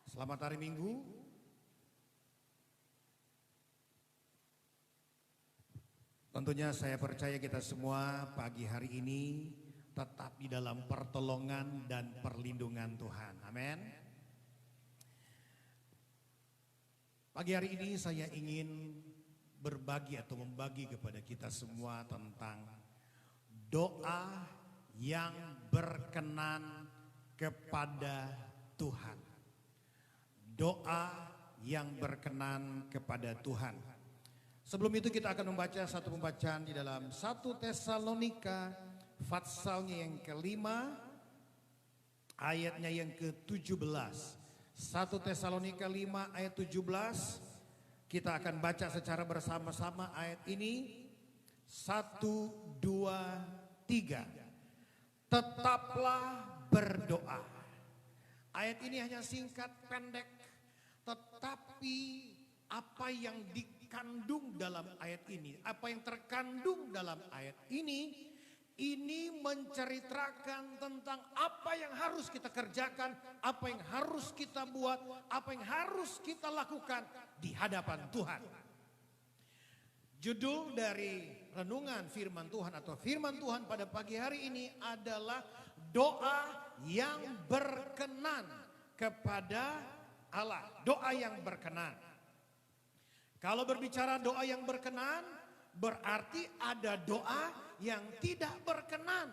Selamat hari Minggu. Tentunya saya percaya kita semua pagi hari ini tetap di dalam pertolongan dan perlindungan Tuhan. Amin. Pagi hari ini saya ingin berbagi atau membagi kepada kita semua tentang doa yang berkenan kepada Tuhan. Doa yang berkenan kepada Tuhan. Sebelum itu kita akan membaca satu pembacaan di dalam 1 Tesalonika Fatsalnya yang kelima, ayatnya yang ke-17. 1 Tesalonika 5 ayat 17. Kita akan baca secara bersama-sama ayat ini. 1, 2, 3. Tetaplah berdoa. Ayat ini hanya singkat, pendek. Tetapi apa yang dikandung dalam ayat ini, apa yang terkandung dalam ayat ini menceritakan tentang apa yang harus kita kerjakan, apa yang harus kita buat, apa yang harus kita lakukan di hadapan Tuhan. Judul dari renungan firman Tuhan atau firman Tuhan pada pagi hari ini adalah doa yang berkenan kepada Allah. Doa yang berkenan. Kalau berbicara doa yang berkenan, berarti ada doa yang tidak berkenan.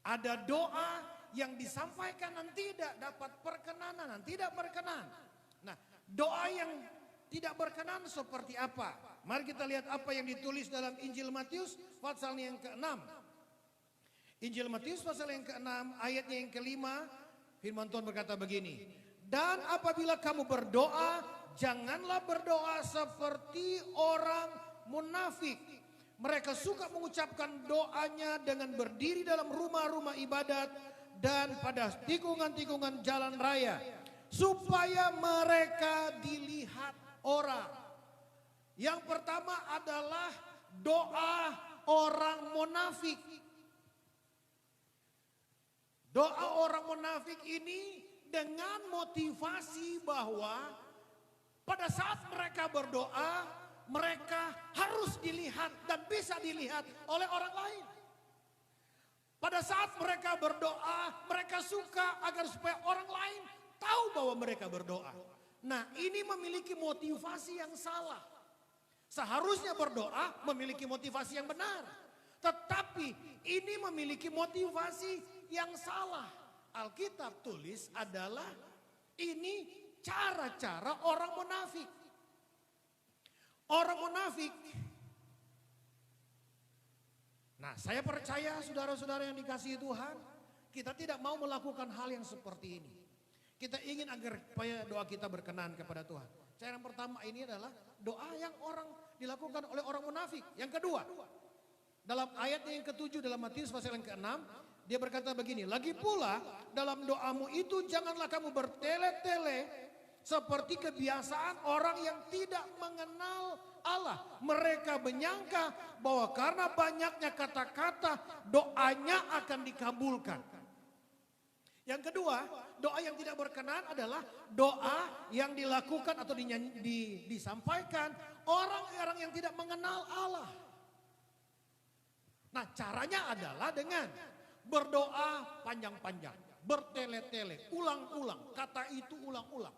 Ada doa yang disampaikan dan tidak dapat perkenanan dan tidak berkenan. Nah, doa yang tidak berkenan seperti apa? Mari kita lihat apa yang ditulis dalam Injil Matius pasal yang ke-6. Injil Matius pasal yang ke-6 ayatnya yang ke-5, firman Tuhan berkata begini. Dan apabila kamu berdoa, janganlah berdoa seperti orang munafik. Mereka suka mengucapkan doanya dengan berdiri dalam rumah-rumah ibadat dan pada tikungan-tikungan jalan raya, supaya mereka dilihat orang. Yang pertama adalah doa orang munafik. Doa orang munafik ini dengan motivasi bahwa pada saat mereka berdoa, mereka harus dilihat dan bisa dilihat oleh orang lain. Pada saat mereka berdoa, mereka suka agar supaya orang lain tahu bahwa mereka berdoa. Nah, ini memiliki motivasi yang salah. Seharusnya berdoa memiliki motivasi yang benar. Tetapi ini memiliki motivasi yang salah. Alkitab tulis adalah ini cara-cara orang munafik. Orang munafik. Nah, saya percaya saudara-saudara yang dikasihi Tuhan, kita tidak mau melakukan hal yang seperti ini. Kita ingin agar supaya doa kita berkenan kepada Tuhan. Cara yang pertama ini adalah doa yang dilakukan oleh orang munafik. Yang kedua, dalam ayatnya yang ke-7 dalam Matius pasal yang ke-6, dia berkata begini, lagi pula dalam doamu itu janganlah kamu bertele-tele seperti kebiasaan orang yang tidak mengenal Allah. Mereka menyangka bahwa karena banyaknya kata-kata doanya akan dikabulkan. Yang kedua, doa yang tidak berkenan adalah doa yang dilakukan atau disampaikan orang-orang yang tidak mengenal Allah. Nah, caranya adalah dengan berdoa panjang-panjang, bertele-tele, ulang-ulang, kata itu ulang-ulang.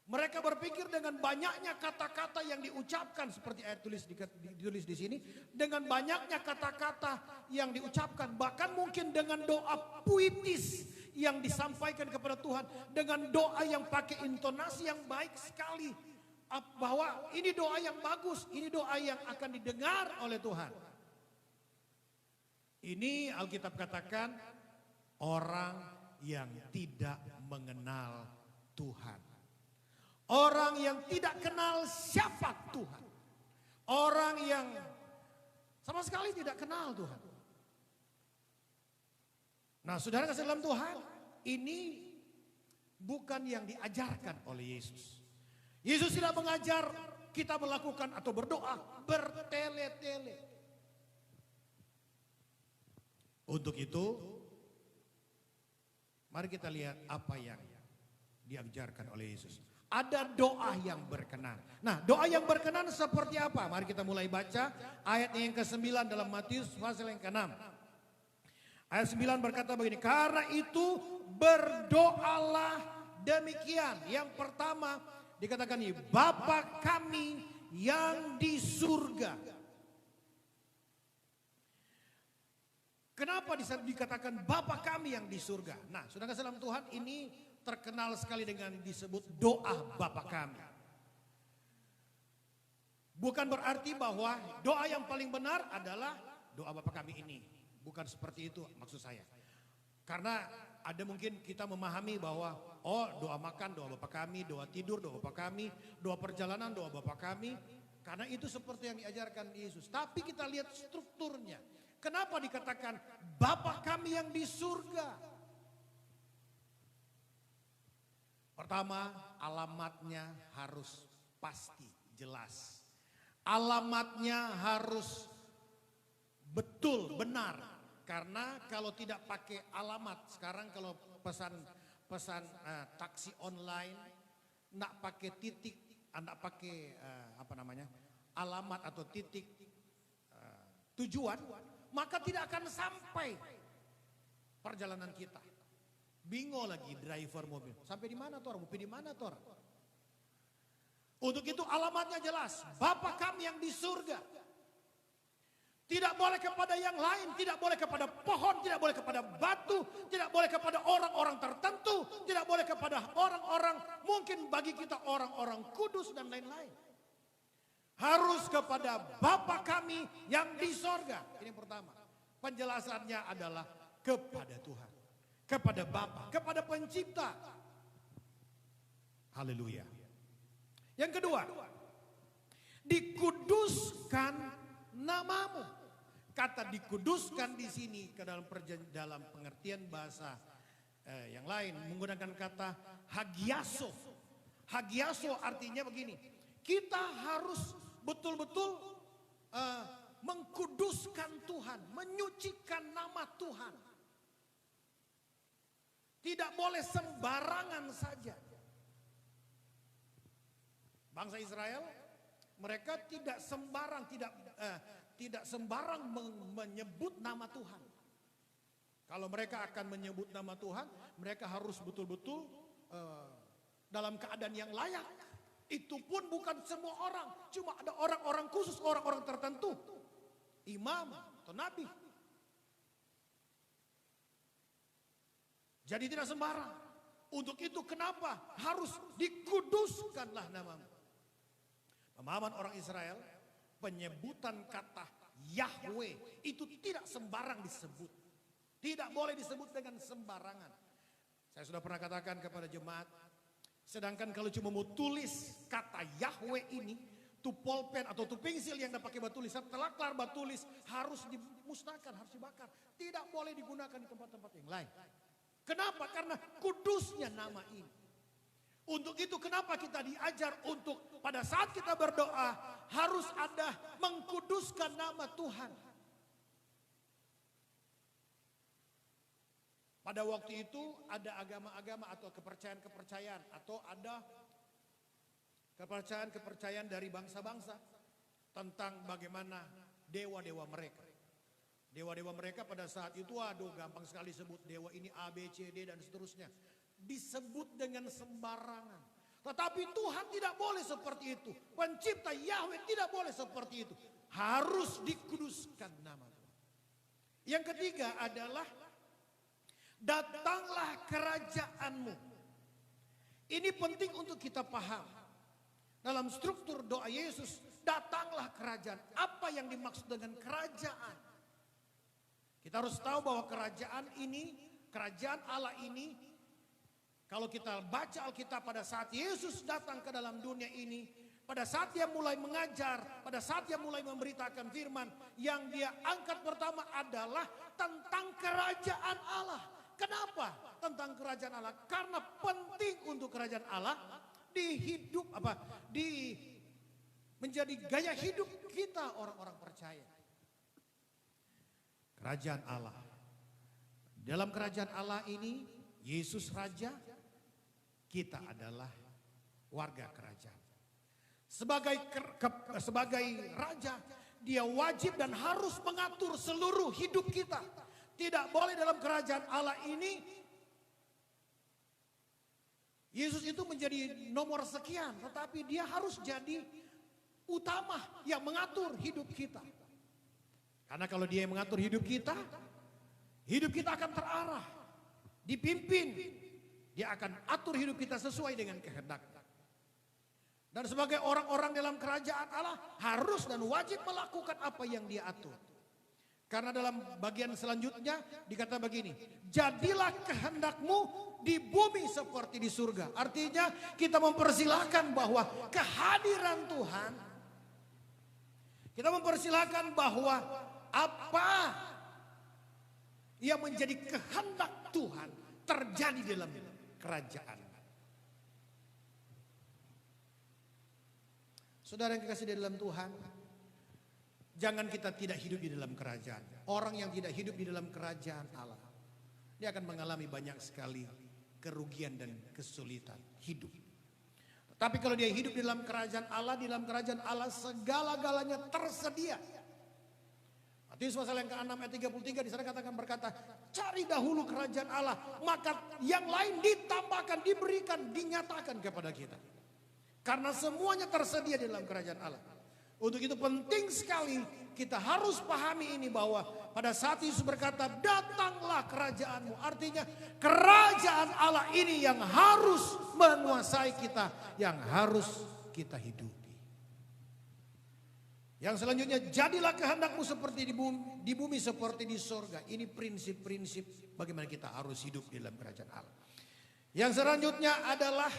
Mereka berpikir dengan banyaknya kata-kata yang diucapkan seperti ayat ditulis di sini, dengan banyaknya kata-kata yang diucapkan, bahkan mungkin dengan doa puitis yang disampaikan kepada Tuhan, dengan doa yang pakai intonasi yang baik sekali, bahwa ini doa yang bagus, ini doa yang akan didengar oleh Tuhan. Ini Alkitab katakan orang yang tidak mengenal Tuhan. Orang yang tidak kenal siapa Tuhan. Orang yang sama sekali tidak kenal Tuhan. Nah, saudara kasih dalam Tuhan, ini bukan yang diajarkan oleh Yesus. Yesus tidak mengajar kita melakukan atau berdoa bertele-tele. Untuk itu, Mari kita lihat apa yang diajarkan oleh Yesus. Ada doa yang berkenan. Nah, doa yang berkenan seperti apa? Mari kita mulai baca ayat yang ke-9 dalam Matius pasal yang ke-6. Ayat 9 berkata begini, karena itu berdoalah demikian. Yang pertama dikatakan ini, Bapa kami yang di surga. Kenapa dikatakan Bapa kami yang di surga? Nah, saudara dalam Tuhan, ini terkenal sekali dengan disebut doa Bapa kami. Bukan berarti bahwa doa yang paling benar adalah doa Bapa kami ini. Bukan seperti itu maksud saya. Karena ada mungkin kita memahami bahwa doa makan doa Bapa kami, doa tidur doa Bapa kami, doa perjalanan doa Bapa kami. Karena itu seperti yang diajarkan Yesus. Tapi kita lihat strukturnya. Kenapa dikatakan Bapa kami yang di surga? Pertama, alamatnya harus pasti, jelas. Alamatnya harus betul, benar. Karena kalau tidak pakai alamat, sekarang kalau pesan taksi online, enggak pakai titik, enggak pakai alamat atau titik tujuan, maka tidak akan sampai perjalanan kita. Bingung lagi driver mobil. Sampai di mana Tor? Mau di mana Tor? Untuk itu alamatnya jelas. Bapa kami yang di surga. Tidak boleh kepada yang lain, tidak boleh kepada pohon, tidak boleh kepada batu, tidak boleh kepada orang-orang tertentu, tidak boleh kepada orang-orang, mungkin bagi kita orang-orang kudus dan lain-lain. Harus kepada Bapa kami yang di sorga. Ini yang pertama. Penjelasannya adalah kepada Tuhan. Kepada Bapa, kepada pencipta. Haleluya. Yang kedua, dikuduskan namamu. Kata dikuduskan di sini ke dalam pengertian bahasa yang lain menggunakan kata hagiaso. Hagiaso artinya begini. Kita harus betul-betul mengkuduskan Tuhan, menyucikan nama Tuhan. Tidak boleh sembarangan saja. Bangsa Israel, mereka tidak sembarang menyebut nama Tuhan. Kalau mereka akan menyebut nama Tuhan, mereka harus betul-betul dalam keadaan yang layak. Itu pun bukan semua orang, cuma ada orang-orang khusus, orang-orang tertentu. Imam atau nabi. Jadi tidak sembarang. Untuk itu kenapa harus dikuduskanlah namamu. Pemahaman orang Israel, penyebutan kata Yahweh itu tidak sembarang disebut. Tidak boleh disebut dengan sembarangan. Saya sudah pernah katakan kepada jemaat, sedangkan kalau cuma mau tulis kata Yahweh ini, tu pulpen atau tu pensil yang pakai batu tulis, setelah kelar batu tulis harus dimusnahkan, harus dibakar. Tidak boleh digunakan di tempat-tempat yang lain. Kenapa? Karena kudusnya nama ini. Untuk itu kenapa kita diajar untuk pada saat kita berdoa harus ada mengkuduskan nama Tuhan. Pada waktu itu ada agama-agama atau kepercayaan-kepercayaan atau ada kepercayaan-kepercayaan dari bangsa-bangsa tentang bagaimana dewa-dewa mereka. Dewa-dewa mereka pada saat itu gampang sekali sebut dewa ini A, B, C, D dan seterusnya. Disebut dengan sembarangan. Tetapi Tuhan tidak boleh seperti itu. Pencipta Yahweh tidak boleh seperti itu. Harus dikuduskan nama Tuhan. Yang ketiga adalah datanglah kerajaanmu. Ini penting untuk kita paham. Dalam struktur doa Yesus, datanglah kerajaan. Apa yang dimaksud dengan kerajaan? Kita harus tahu bahwa kerajaan ini, kerajaan Allah ini, kalau kita baca Alkitab pada saat Yesus datang ke dalam dunia ini, pada saat dia mulai mengajar, pada saat dia mulai memberitakan firman, yang dia angkat pertama adalah tentang kerajaan Allah. Kenapa tentang kerajaan Allah? Karena penting untuk kerajaan Allah menjadi gaya hidup kita orang-orang percaya. Kerajaan Allah. Dalam kerajaan Allah ini Yesus raja, kita adalah warga kerajaan. Sebagai raja, dia wajib dan harus mengatur seluruh hidup kita. Tidak boleh dalam kerajaan Allah ini Yesus itu menjadi nomor sekian, tetapi dia harus jadi utama yang mengatur hidup kita. Karena kalau dia yang mengatur hidup kita akan terarah, dipimpin. Dia akan atur hidup kita sesuai dengan kehendaknya. Dan sebagai orang-orang dalam kerajaan Allah harus dan wajib melakukan apa yang dia atur. Karena dalam bagian selanjutnya dikata begini, jadilah kehendakmu di bumi seperti di surga. Artinya kita mempersilahkan bahwa kehadiran Tuhan, kita mempersilahkan bahwa apa yang menjadi kehendak Tuhan terjadi dalam kerajaan. Saudara yang kekasih di dalam Tuhan, jangan kita tidak hidup di dalam kerajaan. Orang yang tidak hidup di dalam kerajaan Allah, dia akan mengalami banyak sekali kerugian dan kesulitan hidup. Tapi kalau dia hidup di dalam kerajaan Allah segala-galanya tersedia. Matius pasal yang ke-6 ayat 33 di sana berkata, cari dahulu kerajaan Allah, maka yang lain ditambahkan, diberikan, dinyatakan kepada kita. Karena semuanya tersedia di dalam kerajaan Allah. Untuk itu penting sekali kita harus pahami ini bahwa pada saat Yesus berkata datanglah kerajaanmu. Artinya kerajaan Allah ini yang harus menguasai kita. Yang harus kita hidupi. Yang selanjutnya jadilah kehendakmu seperti di bumi seperti di sorga. Ini prinsip-prinsip bagaimana kita harus hidup di dalam kerajaan Allah. Yang selanjutnya adalah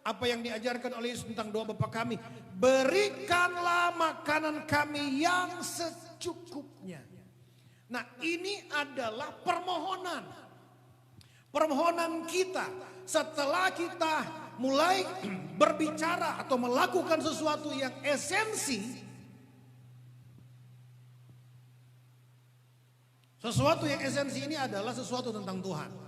apa yang diajarkan oleh Yesus tentang doa Bapa kami. Berikanlah makanan kami yang secukupnya. Nah ini adalah permohonan. Permohonan kita setelah kita mulai berbicara atau melakukan sesuatu yang esensi. Sesuatu yang esensi ini adalah sesuatu tentang Tuhan.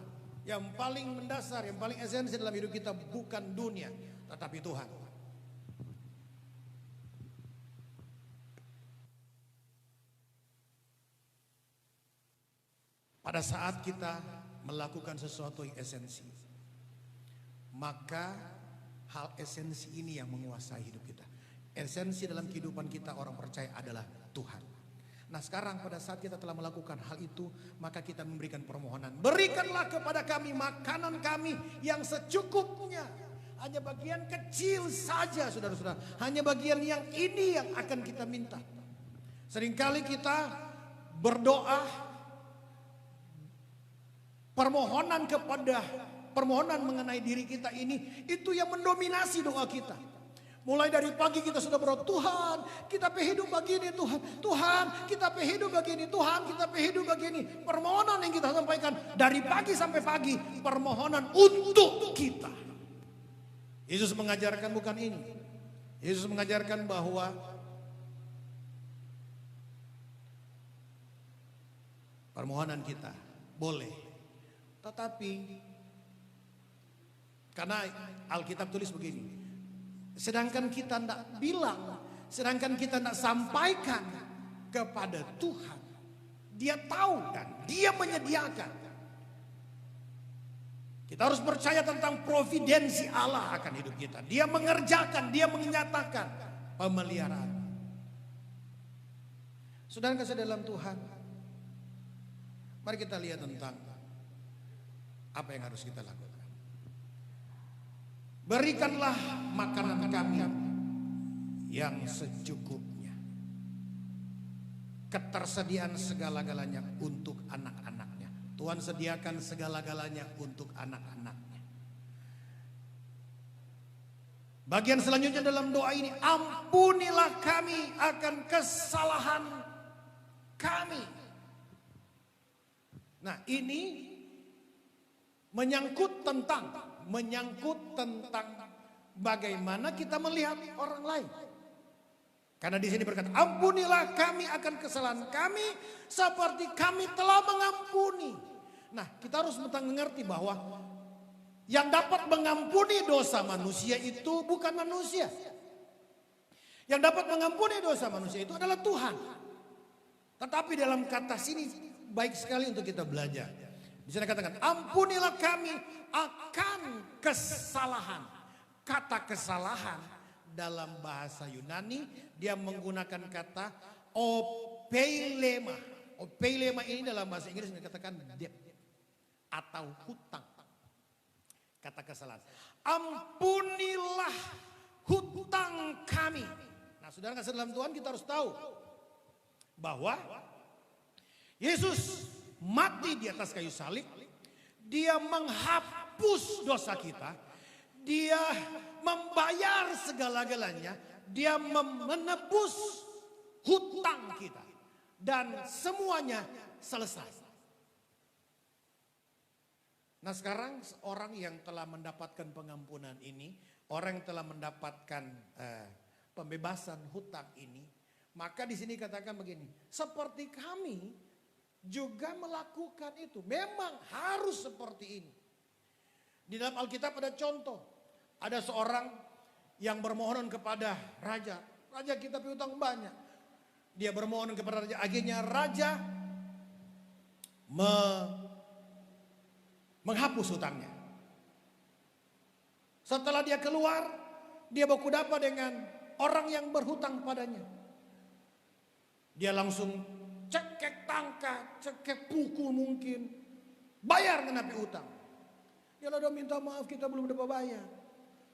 Yang paling mendasar, yang paling esensi dalam hidup kita bukan dunia, tetapi Tuhan. Pada saat kita melakukan sesuatu yang esensi, maka hal esensi ini yang menguasai hidup kita. Esensi dalam kehidupan kita orang percaya adalah Tuhan. Nah sekarang pada saat kita telah melakukan hal itu, maka kita memberikan permohonan. Berikanlah kepada kami makanan kami yang secukupnya. Hanya bagian kecil saja saudara-saudara. Hanya bagian yang ini yang akan kita minta. Seringkali kita berdoa, permohonan mengenai diri kita ini, itu yang mendominasi doa kita. Mulai dari pagi kita sudah berdoa, Tuhan kita pengen hidup begini Tuhan. Tuhan kita pengen hidup begini. Tuhan kita pengen hidup begini. Permohonan yang kita sampaikan dari pagi sampai pagi. Permohonan untuk kita. Yesus mengajarkan bukan ini. Yesus mengajarkan bahwa permohonan kita boleh. Tetapi karena Alkitab tulis begini. Sedangkan kita tidak bilang, sedangkan kita tidak sampaikan kepada Tuhan. Dia tahu dan dia menyediakan. Kita harus percaya tentang providensi Allah akan hidup kita. Dia mengerjakan, dia menyatakan pemeliharaan. Saudara kasih dalam Tuhan, mari kita lihat tentang apa yang harus kita lakukan. Berikanlah makanan kami yang secukupnya. Ketersediaan segala-galanya untuk anak-anaknya. Tuhan sediakan segala-galanya untuk anak-anaknya. Bagian selanjutnya dalam doa ini, ampunilah kami akan kesalahan kami. Nah ini menyangkut tentang bagaimana kita melihat orang lain. Karena di sini berkata, ampunilah kami akan kesalahan kami seperti kami telah mengampuni. Nah, kita harus mengerti bahwa Yang dapat mengampuni dosa manusia itu bukan manusia. Yang dapat mengampuni dosa manusia itu adalah Tuhan. Tetapi dalam kata sini baik sekali untuk kita belajar. Di sana katakan, ampunilah kami akan kesalahan. Kata kesalahan dalam bahasa Yunani dia menggunakan kata opeilema. Opeilema ini dalam bahasa Inggris dikatakan debt atau hutang. Kata kesalahan. Ampunilah hutang kami. Nah, saudara kasih dalam Tuhan, kita harus tahu bahwa Yesus mati di atas kayu salib. Dia menghapus dosa kita. Dia membayar segala-galanya. Dia menebus hutang kita. Dan semuanya selesai. Nah, sekarang orang yang telah mendapatkan pengampunan ini, orang yang telah mendapatkan pembebasan hutang ini, maka di sini katakan begini, seperti kami juga melakukan itu. Memang harus seperti ini. Di dalam Alkitab ada contoh, ada seorang yang bermohon kepada raja. Raja, kita punya hutang banyak. Dia bermohon kepada raja, akhirnya raja menghapus hutangnya. Setelah dia keluar, dia baku dapat dengan orang yang berhutang padanya. Dia langsung cekek tangka, cekek pukul mungkin. Bayar menapi hutang. Ya udah minta maaf, kita belum dapat bayar.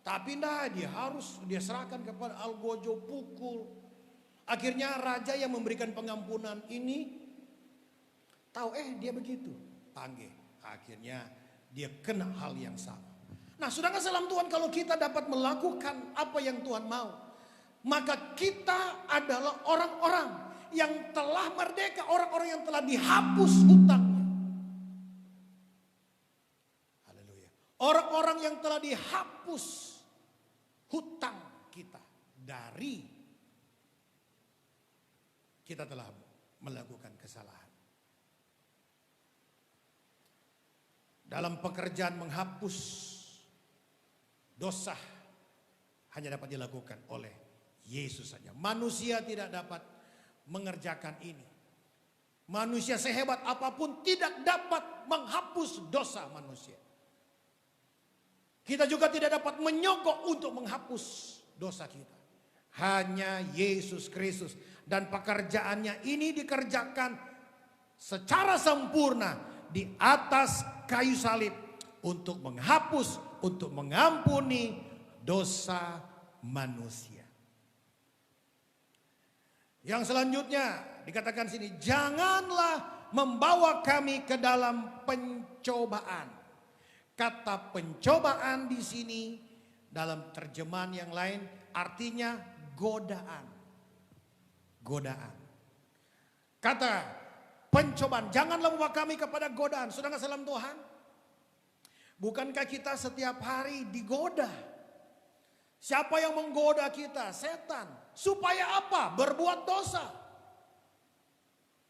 Tapi nah, dia serahkan kepada algojo, pukul. Akhirnya raja yang memberikan pengampunan ini tahu dia begitu. Panggil. Akhirnya dia kena hal yang sama. Nah, saudara salam Tuhan, kalau kita dapat melakukan apa yang Tuhan mau, maka kita adalah orang-orang yang telah merdeka, orang-orang yang telah dihapus hutangnya. Haleluya. Orang-orang yang telah dihapus hutang kita dari kita telah melakukan kesalahan. Dalam pekerjaan menghapus dosa hanya dapat dilakukan oleh Yesus saja. Manusia tidak dapat mengerjakan ini. Manusia sehebat apapun tidak dapat menghapus dosa manusia. Kita juga tidak dapat menyogok untuk menghapus dosa kita. Hanya Yesus Kristus, dan pekerjaannya ini dikerjakan secara sempurna di atas kayu salib untuk menghapus, untuk mengampuni dosa manusia. Yang selanjutnya dikatakan sini, janganlah membawa kami ke dalam pencobaan. Kata pencobaan di sini dalam terjemahan yang lain artinya godaan. Godaan. Kata pencobaan, janganlah membawa kami kepada godaan. Saudara salam Tuhan, bukankah kita setiap hari digoda? Siapa yang menggoda kita? Setan. Supaya apa? Berbuat dosa.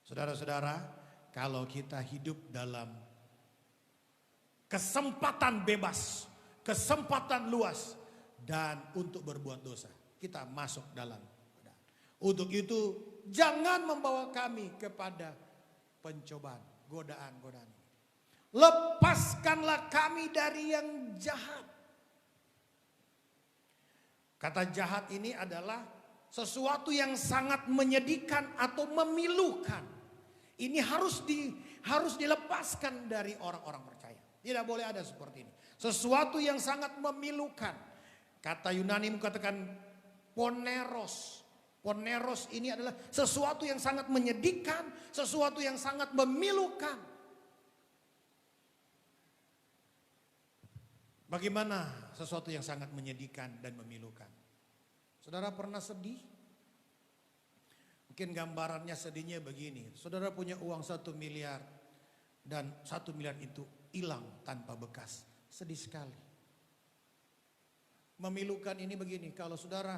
Saudara-saudara, kalau kita hidup dalam kesempatan bebas, kesempatan luas, dan untuk berbuat dosa, kita masuk dalam godaan. Untuk itu, jangan membawa kami kepada pencobaan, godaan-godaan. Lepaskanlah kami dari yang jahat. Kata jahat ini adalah sesuatu yang sangat menyedihkan atau memilukan. Ini harus dilepaskan dari orang-orang percaya. Tidak boleh ada seperti ini. Sesuatu yang sangat memilukan. Kata Yunani mengatakan poneros. Poneros ini adalah sesuatu yang sangat menyedihkan, sesuatu yang sangat memilukan. Bagaimana sesuatu yang sangat menyedihkan dan memilukan? Saudara pernah sedih? Mungkin gambarannya sedihnya begini. Saudara punya uang 1 miliar dan 1 miliar itu hilang tanpa bekas. Sedih sekali. Memilukan ini begini, kalau saudara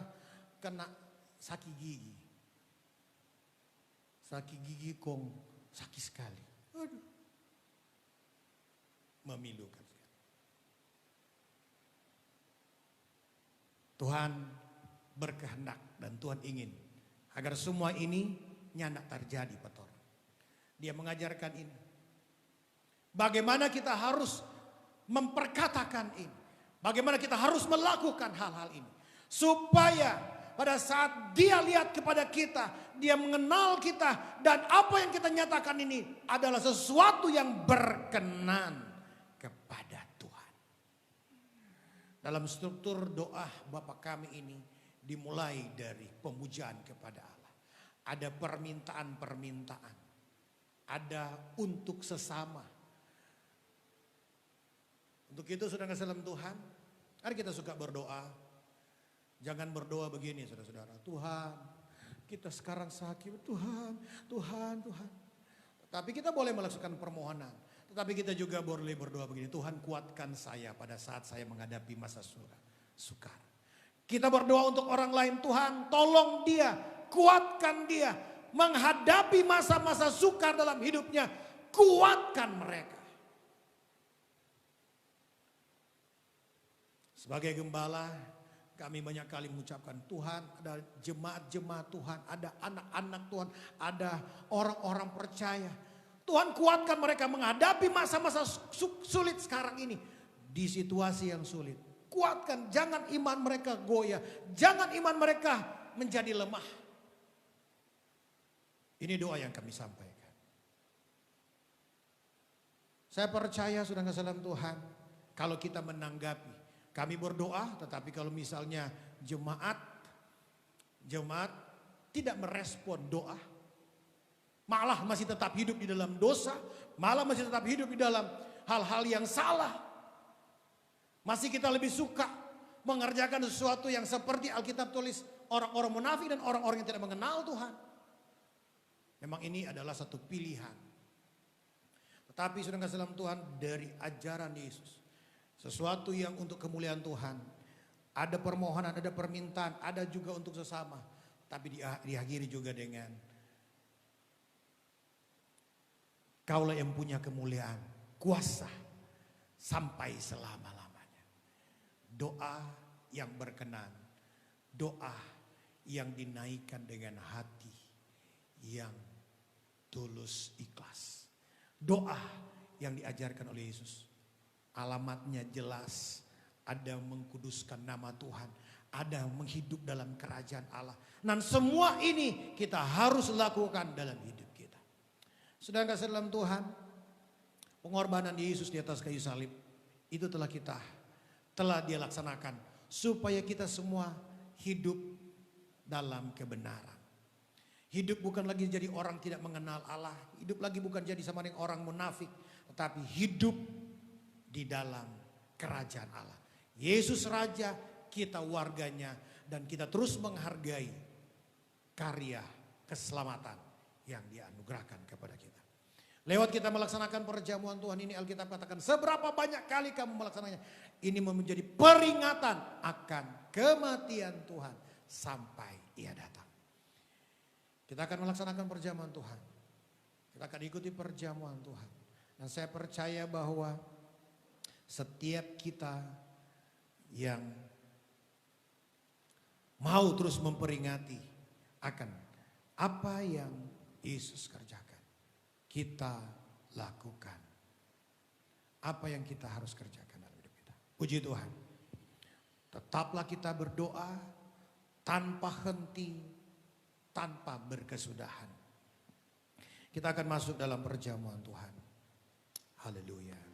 kena sakit gigi. Sakit gigi kong sakit sekali. Aduh. Memilukan sekali. Tuhan berkehendak dan Tuhan ingin agar semua ini nyana terjadi, Pastor. Dia mengajarkan ini. Bagaimana kita harus memperkatakan ini. Bagaimana kita harus melakukan hal-hal ini. Supaya pada saat dia lihat kepada kita, dia mengenal kita, dan apa yang kita nyatakan ini adalah sesuatu yang berkenan kepada Tuhan. Dalam struktur doa Bapa kami ini dimulai dari pemujaan kepada Allah. Ada permintaan-permintaan. Ada untuk sesama. Untuk itu saudara dalam Tuhan, mari kita suka berdoa. Jangan berdoa begini saudara-saudara. Tuhan, kita sekarang sakit. Tuhan. Tapi kita boleh melakukan permohonan. Tetapi kita juga boleh berdoa begini. Tuhan, kuatkan saya pada saat saya menghadapi masa sukar. Kita berdoa untuk orang lain. Tuhan, tolong dia. Kuatkan dia. Menghadapi masa-masa sukar dalam hidupnya. Kuatkan mereka. Sebagai gembala, kami banyak kali mengucapkan Tuhan, ada jemaat-jemaat Tuhan, ada anak-anak Tuhan, ada orang-orang percaya. Tuhan kuatkan mereka menghadapi masa-masa sulit sekarang ini. Di situasi yang sulit. Kuatkan, jangan iman mereka goyah. Jangan iman mereka menjadi lemah. Ini doa yang kami sampaikan. Saya percaya sudah dalam Tuhan, kalau kita menanggapi. Kami berdoa, tetapi kalau misalnya jemaat tidak merespon doa, malah masih tetap hidup di dalam dosa, malah masih tetap hidup di dalam hal-hal yang salah. Masih kita lebih suka mengerjakan sesuatu yang seperti Alkitab tulis, orang-orang munafik dan orang-orang yang tidak mengenal Tuhan. Memang ini adalah satu pilihan. Tetapi sudah dalam Tuhan, dari ajaran Yesus, sesuatu yang untuk kemuliaan Tuhan. Ada permohonan, ada permintaan, ada juga untuk sesama. Tapi diakhiri juga dengan Kaulah yang punya kemuliaan, kuasa sampai selama-lamanya. Doa yang berkenan, doa yang dinaikkan dengan hati yang tulus ikhlas. Doa yang diajarkan oleh Yesus. Alamatnya jelas, ada mengkuduskan nama Tuhan, ada menghidup dalam kerajaan Allah. Dan semua ini kita harus lakukan dalam hidup kita. Sedangkan dalam Tuhan, pengorbanan Yesus di atas kayu salib, itu telah dia laksanakan. Supaya kita semua hidup dalam kebenaran. Hidup bukan lagi jadi orang tidak mengenal Allah. Hidup lagi bukan jadi sama dengan orang munafik. Tetapi hidup di dalam kerajaan Allah. Yesus Raja, kita warganya, dan kita terus menghargai karya keselamatan yang dianugerahkan kepada kita. Lewat kita melaksanakan perjamuan Tuhan ini, Alkitab katakan seberapa banyak kali kamu melaksanakannya. Ini menjadi peringatan akan kematian Tuhan sampai ia datang. Kita akan melaksanakan perjamuan Tuhan. Kita akan ikuti perjamuan Tuhan. Dan saya percaya bahwa setiap kita yang mau terus memperingati akan apa yang Yesus kerjakan, kita lakukan. Apa yang kita harus kerjakan dalam hidup kita. Puji Tuhan. Tetaplah kita berdoa tanpa henti, tanpa berkesudahan. Kita akan masuk dalam perjamuan Tuhan. Haleluya.